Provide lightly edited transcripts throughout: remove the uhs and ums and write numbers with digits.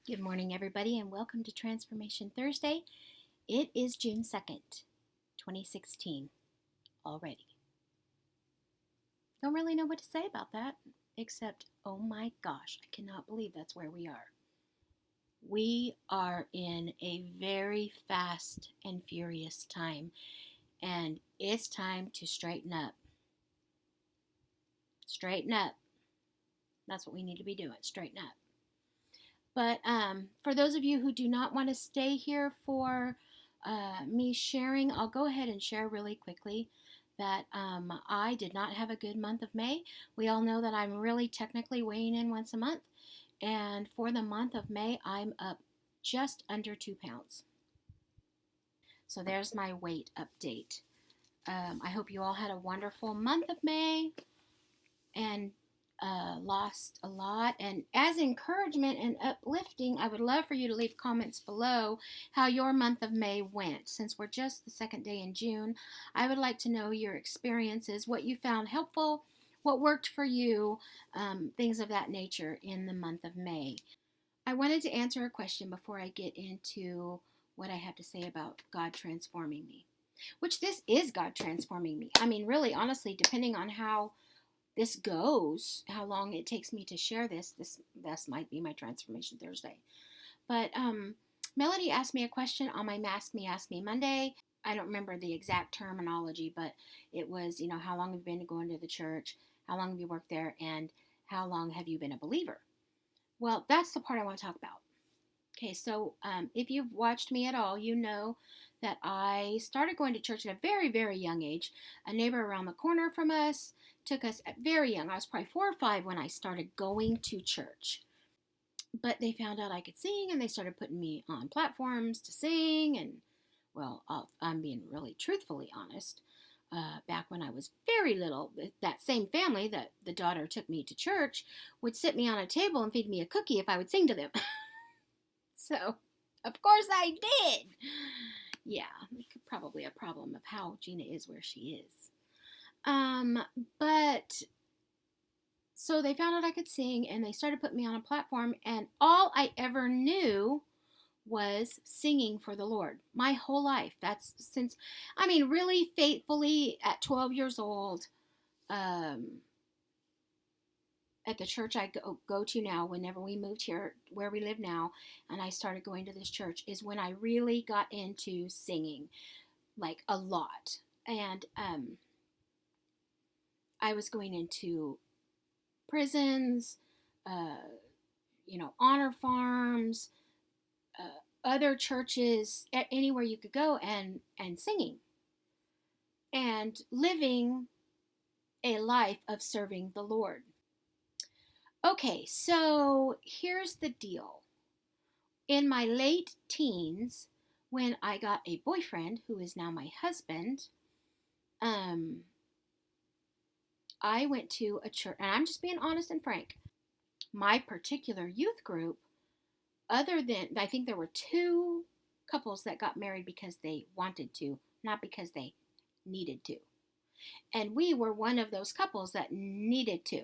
Good morning, everybody, and welcome to Transformation Thursday. It is June 2nd, 2016 already. Don't really know what to say about that, except, oh my gosh, I cannot believe that's where we are. We are in a very fast and furious time, and it's time to straighten up. Straighten up. That's what we need to be doing, straighten up. But for those of you who do not want to stay here for me sharing, I'll go ahead and share really quickly that I did not have a good month of May. We all know that I'm really technically weighing in once a month. And for the month of May, I'm up just under 2 pounds. So there's my weight update. I hope you all had a wonderful month of May and lost a lot. And as encouragement and uplifting, I would love for you to leave comments below how your month of May went. Since we're just the second day in June, I would like to know your experiences, what you found helpful, what worked for you, things of that nature in the month of May. I wanted to answer a question before I get into what I have to say about God transforming me, which this is God transforming me. I mean, really, honestly, depending on how this goes, how long it takes me to share this might be my Transformation Thursday. But Melody asked me a question on my Ask Me Monday. I don't remember the exact terminology, but it was, how long have you been going to the church? How long have you worked there? And how long have you been a believer? Well, that's the part I want to talk about. Okay, so if you've watched me at all, you know that I started going to church at a very, very young age. A neighbor around the corner from us took us at very young. I was probably 4 or 5 when I started going to church. But they found out I could sing, and they started putting me on platforms to sing. And, well, I'm being really truthfully honest. Back when I was very little, that same family that the daughter took me to church would sit me on a table and feed me a cookie if I would sing to them. So, of course I did. Yeah, probably a problem of how Gina is where she is. But so they found out I could sing, and they started putting me on a platform, and all I ever knew was singing for the Lord my whole life. That's since, really faithfully at 12 years old, at the church I go to now, whenever we moved here where we live now, and I started going to this church, is when I really got into singing, like a lot. And I was going into prisons, honor farms, other churches, anywhere you could go, and singing and living a life of serving the Lord. Okay, so here's the deal. In my late teens, when I got a boyfriend who is now my husband, I went to a church, and I'm just being honest and frank. My particular youth group, other than, I think there were 2 couples that got married because they wanted to, not because they needed to. And we were one of those couples that needed to.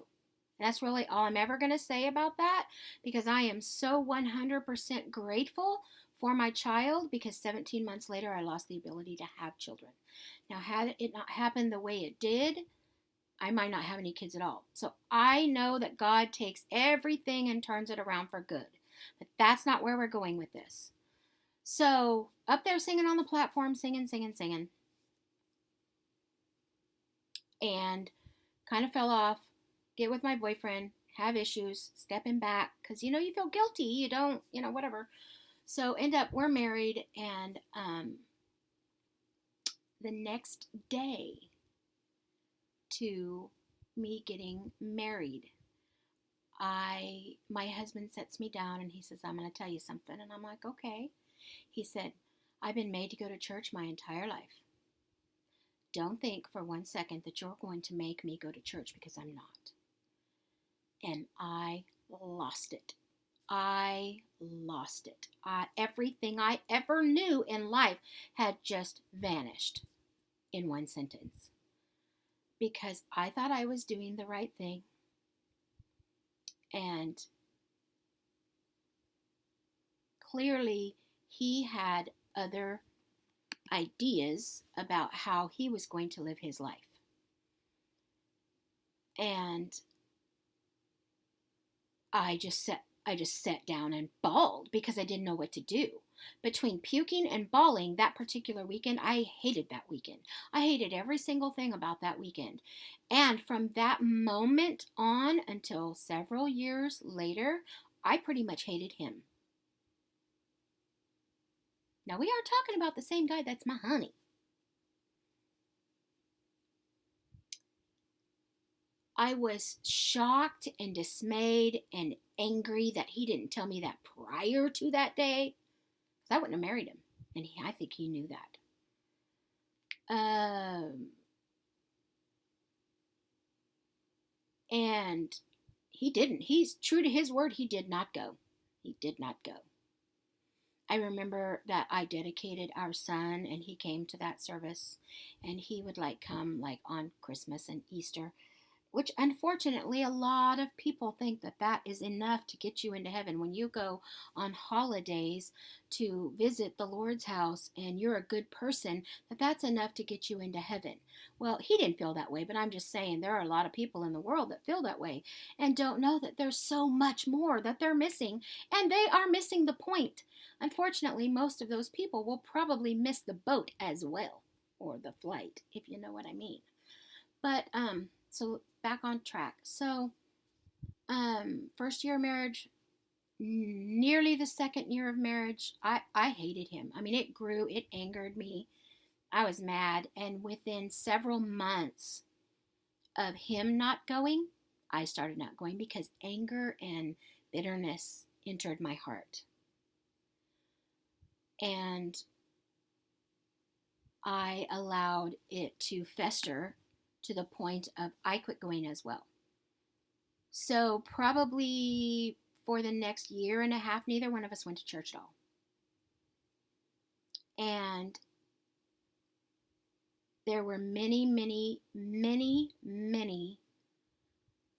That's really all I'm ever going to say about that, because I am so 100% grateful for my child, because 17 months later I lost the ability to have children. Now, had it not happened the way it did, I might not have any kids at all. So I know that God takes everything and turns it around for good. But that's not where we're going with this. So up there singing on the platform, singing. And kind of fell off. Get with my boyfriend, have issues, stepping back, because, you feel guilty, you don't, whatever. So end up, we're married, and the next day to me getting married, my husband sets me down, and he says, I'm going to tell you something. And I'm like, okay. He said, I've been made to go to church my entire life. Don't think for 1 second that you're going to make me go to church, because I'm not. And I lost it. Everything I ever knew in life had just vanished in one sentence. Because I thought I was doing the right thing. And clearly he had other ideas about how he was going to live his life. And I just sat down and bawled because I didn't know what to do. Between puking and bawling that particular weekend, I hated that weekend. I hated every single thing about that weekend. And from that moment on until several years later, I pretty much hated him. Now, we are talking about the same guy that's my honey. I was shocked and dismayed and angry that he didn't tell me that prior to that day, because I wouldn't have married him. And I think he knew that. And he didn't. He's true to his word. He did not go. He did not go. I remember that I dedicated our son, and he came to that service, and he would come on Christmas and Easter, which unfortunately a lot of people think that is enough to get you into heaven. When you go on holidays to visit the Lord's house and you're a good person, that's enough to get you into heaven. Well, he didn't feel that way, but I'm just saying there are a lot of people in the world that feel that way and don't know that there's so much more that they're missing, and they are missing the point. Unfortunately, most of those people will probably miss the boat as well, or the flight, if you know what I mean. But, so back on track. So, first year of marriage, nearly the second year of marriage, I hated him. I mean, it grew, it angered me. I was mad. And within several months of him not going, I started not going because anger and bitterness entered my heart. And I allowed it to fester to the point of I quit going as well. So probably for the next year and a half, neither one of us went to church at all. And there were many, many, many, many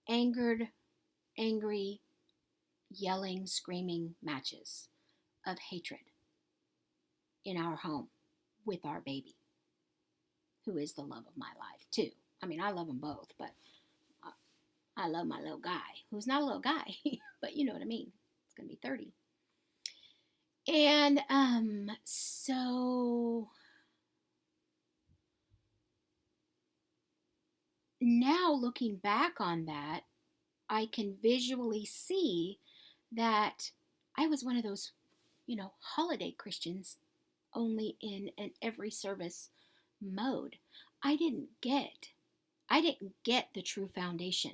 angry, yelling, screaming matches of hatred in our home with our baby, who is the love of my life too. I mean, I love them both, but I love my little guy, who's not a little guy, but you know what I mean. It's going to be 30. And so now looking back on that, I can visually see that I was one of those, holiday Christians, only in an every service mode. I didn't get the true foundation.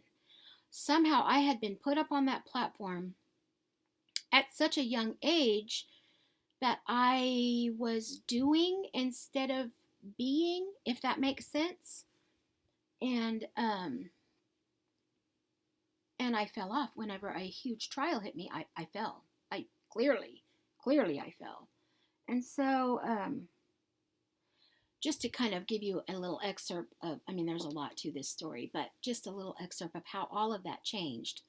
Somehow I had been put up on that platform at such a young age that I was doing instead of being, if that makes sense. And I fell off. Whenever a huge trial hit me, I fell. I clearly I fell. And so just to kind of give you a little excerpt of, there's a lot to this story, but just a little excerpt of how all of that changed.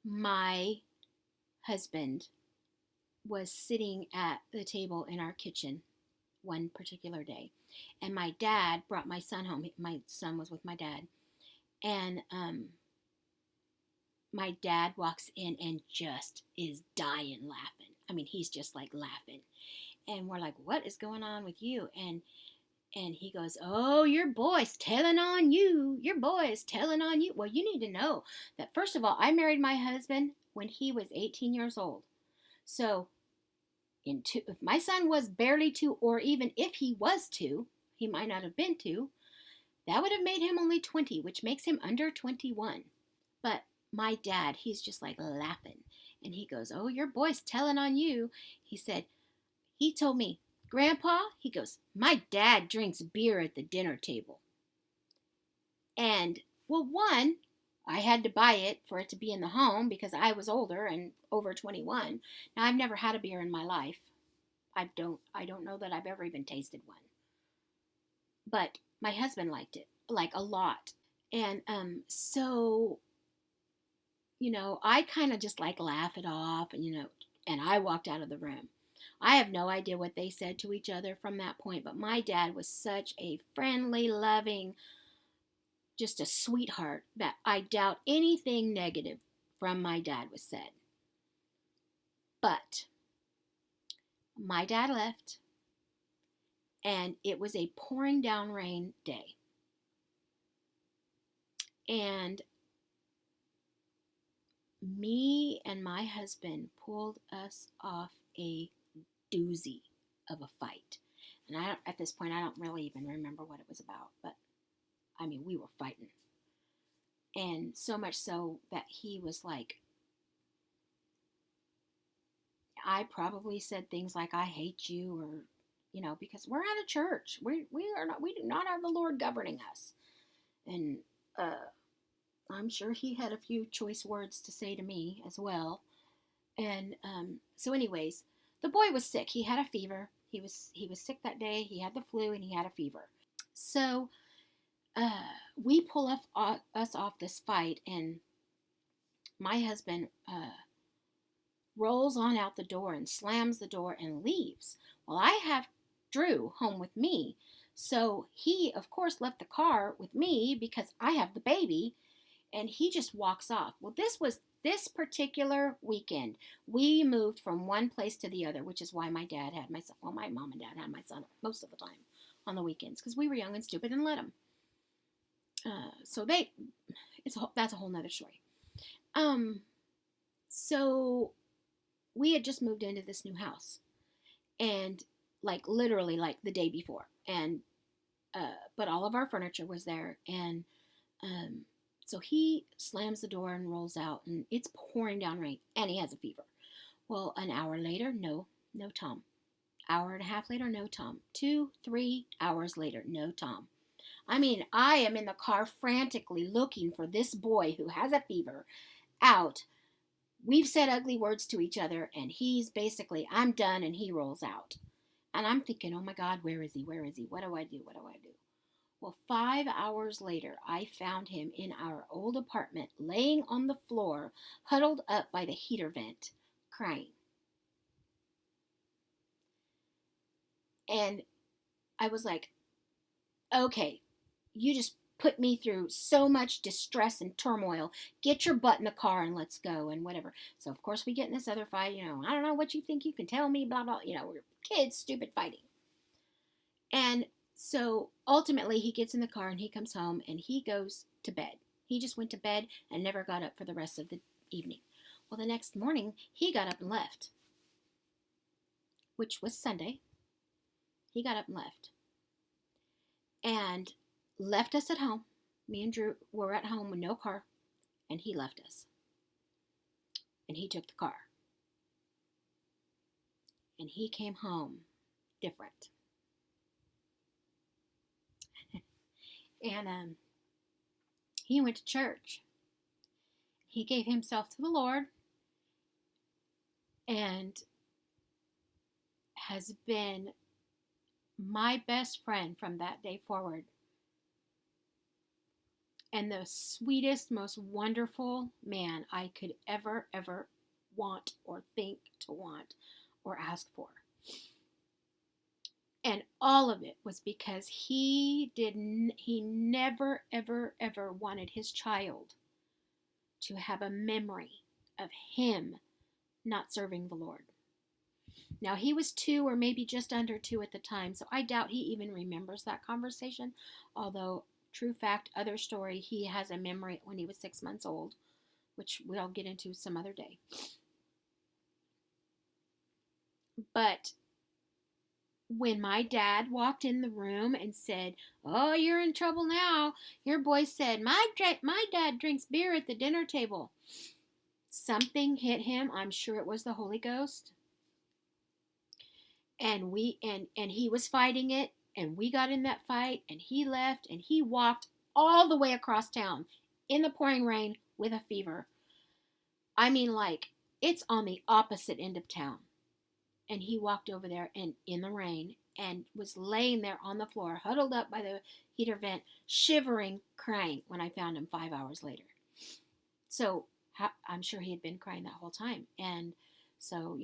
My husband was sitting at the table in our kitchen one particular day, and my dad brought my son home. My son was with my dad, and my dad walks in and just is dying laughing. He's just laughing, and we're like, what is going on with you? And he goes, oh, your boy's telling on you. Your boy is telling on you. Well, you need to know that, first of all, I married my husband when he was 18 years old. So if my son was barely 2, or even if he was 2, he might not have been 2, that would have made him only 20, which makes him under 21. But my dad, he's just laughing. And he goes, oh, your boy's telling on you. He said, he told me, Grandpa, he goes, my dad drinks beer at the dinner table. And, well, one, I had to buy it for it to be in the home because I was older and over 21. Now, I've never had a beer in my life. I don't know that I've ever even tasted one. But my husband liked it, a lot. And so, I kind of just laugh it off and, and I walked out of the room. I have no idea what they said to each other from that point, but my dad was such a friendly, loving, just a sweetheart that I doubt anything negative from my dad was said. But my dad left, and it was a pouring down rain day. And me and my husband pulled us off a doozy of a fight. And at this point, I don't really even remember what it was about, but I mean, we were fighting. And so much so that he was like, I probably said things like, I hate you, or, you know, because we're out of church. We do not have the Lord governing us. And I'm sure he had a few choice words to say to me as well. And so anyways, the boy was sick. He had a fever. He was sick that day. He had the flu and he had a fever. So we pull us off this fight, and my husband rolls on out the door and slams the door and leaves. Well, I have Drew home with me. So he, of course, left the car with me because I have the baby, and he just walks off. Well, this particular weekend, we moved from one place to the other, which is why my dad had my son. Well, my mom and dad had my son most of the time on the weekends because we were young and stupid and let them. So that's a whole nother story. So we had just moved into this new house, and like literally like the day before, and but all of our furniture was there, and so he slams the door and rolls out, and it's pouring down rain, and he has a fever. Well, an hour later, no Tom. Hour and a half later, no Tom. 2-3 hours later, no Tom. I mean, I am in the car frantically looking for this boy who has a fever out. We've said ugly words to each other, and he's basically, I'm done, and he rolls out. And I'm thinking, oh my God, where is he? Where is he? What do I do? What do I do? Well, 5 hours later, I found him in our old apartment, laying on the floor, huddled up by the heater vent, crying. And I was like, okay, you just put me through so much distress and turmoil. Get your butt in the car and let's go and whatever. So, of course, we get in this other fight. You know, I don't know what you think you can tell me, blah, blah. You know, we're kids, stupid fighting. And so, ultimately, he gets in the car and he comes home and he goes to bed. He just went to bed and never got up for the rest of the evening. Well, the next morning, he got up and left, which was Sunday. He got up and left. And left us at home. Me and Drew were at home with no car, and he left us. And he took the car. And he came home different. And he went to church. He gave himself to the Lord and has been my best friend from that day forward. And the sweetest, most wonderful man I could ever want or think to want or ask for. And all of it was because he never, ever wanted his child to have a memory of him not serving the Lord. Now, he was 2 or maybe just under 2 at the time, so I doubt he even remembers that conversation. Although, true fact, other story, he has a memory when he was 6 months old, which we'll get into some other day. But when my dad walked in the room and said, "Oh, you're in trouble now. Your boy said, my dad drinks beer at the dinner table." Something hit him. I'm sure it was the Holy Ghost. And he was fighting it, and we got in that fight, and he left, and he walked all the way across town in the pouring rain with a fever. I mean, like, it's on the opposite end of town. And he walked over there and in the rain and was laying there on the floor, huddled up by the heater vent, shivering, crying when I found him 5 hours later. So I'm sure he had been crying that whole time. And So,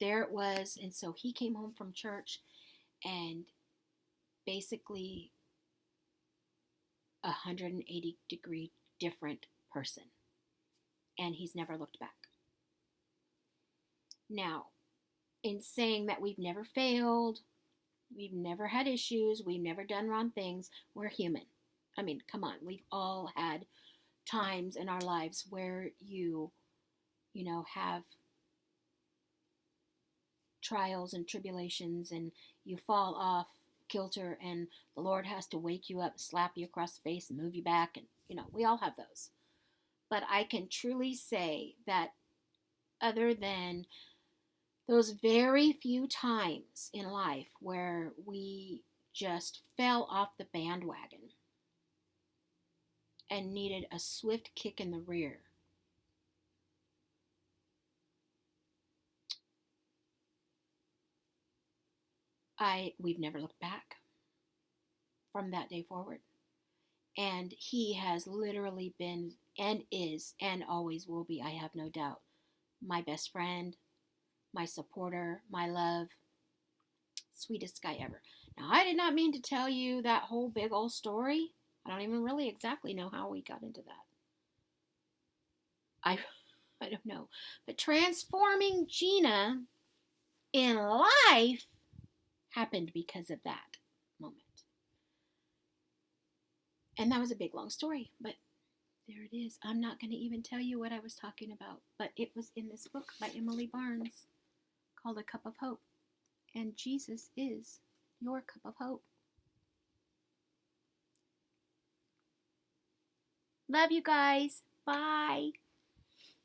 there it was. And so he came home from church and basically 180-degree different person. And he's never looked back. Now, in saying that we've never failed, we've never had issues, we've never done wrong things, we're human. I mean, come on, we've all had times in our lives where you have trials and tribulations and you fall off kilter and the Lord has to wake you up, slap you across the face and move you back. And, we all have those. But I can truly say that other than those very few times in life where we just fell off the bandwagon and needed a swift kick in the rear, we've never looked back from that day forward. And he has literally been and is and always will be, I have no doubt, my best friend, my supporter, my love, sweetest guy ever. Now, I did not mean to tell you that whole big old story. I don't even really exactly know how we got into that. I don't know. But transforming Gina in life happened because of that moment. And that was a big, long story, but there it is. I'm not going to even tell you what I was talking about, but it was in this book by Emily Barnes called A Cup of Hope. And Jesus is your cup of hope. Love you guys. Bye.